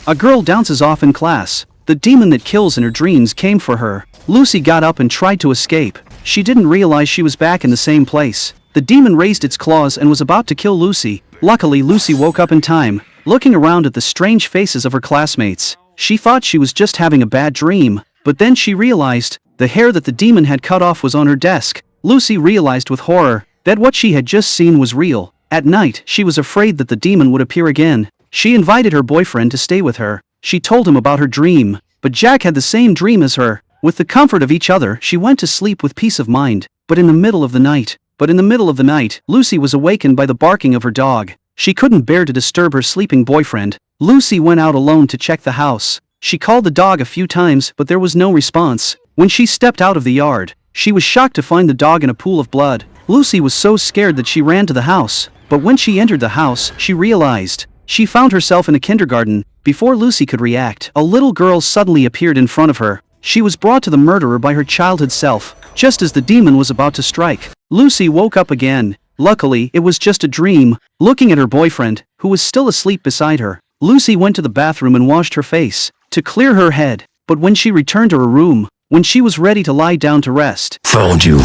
A girl dances off in class. The demon that kills in her dreams came for her. Lucy got up and tried to escape. She didn't realize she was back in the same place. The demon raised its claws and was about to kill Lucy. Luckily, Lucy woke up in time. Looking around at the strange faces of her classmates, she thought she was just having a bad dream, but then she realized the hair that the demon had cut off was on her desk. Lucy realized with horror that what she had just seen was real. At night, she was afraid that the demon would appear again. She invited her boyfriend to stay with her. She told him about her dream, but Jack had the same dream as her. With the comfort of each other, she went to sleep with peace of mind. But in the middle of the night, Lucy was awakened by the barking of her dog. She couldn't bear to disturb her sleeping boyfriend. Lucy went out alone to check the house. She called the dog a few times, but there was no response. When she stepped out of the yard, she was shocked to find the dog in a pool of blood. Lucy was so scared that she ran to the house, but when she entered the house, she realized she found herself in a kindergarten. Before Lucy could react, a little girl suddenly appeared in front of her. She was brought to the murderer by her childhood self, just as the demon was about to strike. Lucy woke up again. Luckily, it was just a dream. Looking at her boyfriend, who was still asleep beside her, Lucy went to the bathroom and washed her face to clear her head. But when she returned to her room, when she was ready to lie down to rest, Found you.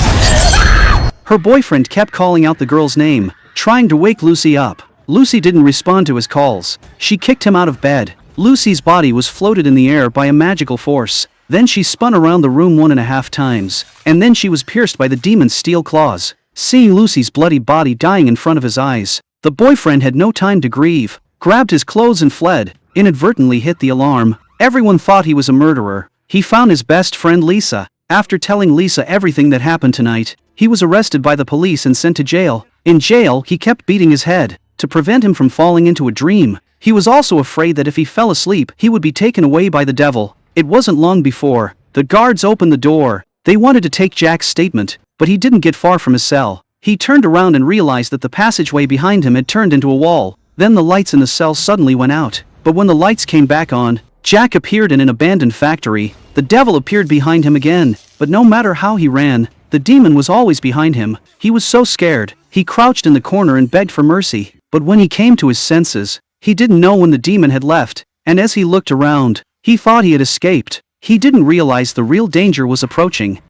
her boyfriend kept calling out the girl's name, trying to wake Lucy up. Lucy didn't respond to his calls. She kicked him out of bed. Lucy's body was floated in the air by a magical force. Then she spun around the room 1.5 times, and then she was pierced by the demon's steel claws. Seeing Lucy's bloody body dying in front of his eyes, the boyfriend had no time to grieve, grabbed his clothes and fled, inadvertently hit the alarm. Everyone thought he was a murderer. He found his best friend Lisa. After telling Lisa everything that happened tonight, he was arrested by the police and sent to jail. In jail, he kept beating his head to prevent him from falling into a dream. He was also afraid that if he fell asleep, he would be taken away by the devil. It wasn't long before the guards opened the door. They wanted to take Jack's statement, but he didn't get far from his cell. He turned around and realized that the passageway behind him had turned into a wall. Then the lights in the cell suddenly went out. But when the lights came back on, Jack appeared in an abandoned factory. The devil appeared behind him again, but no matter how he ran, the demon was always behind him. He was so scared, he crouched in the corner and begged for mercy. But when he came to his senses, he didn't know when the demon had left, and as he looked around, he thought he had escaped. He didn't realize the real danger was approaching.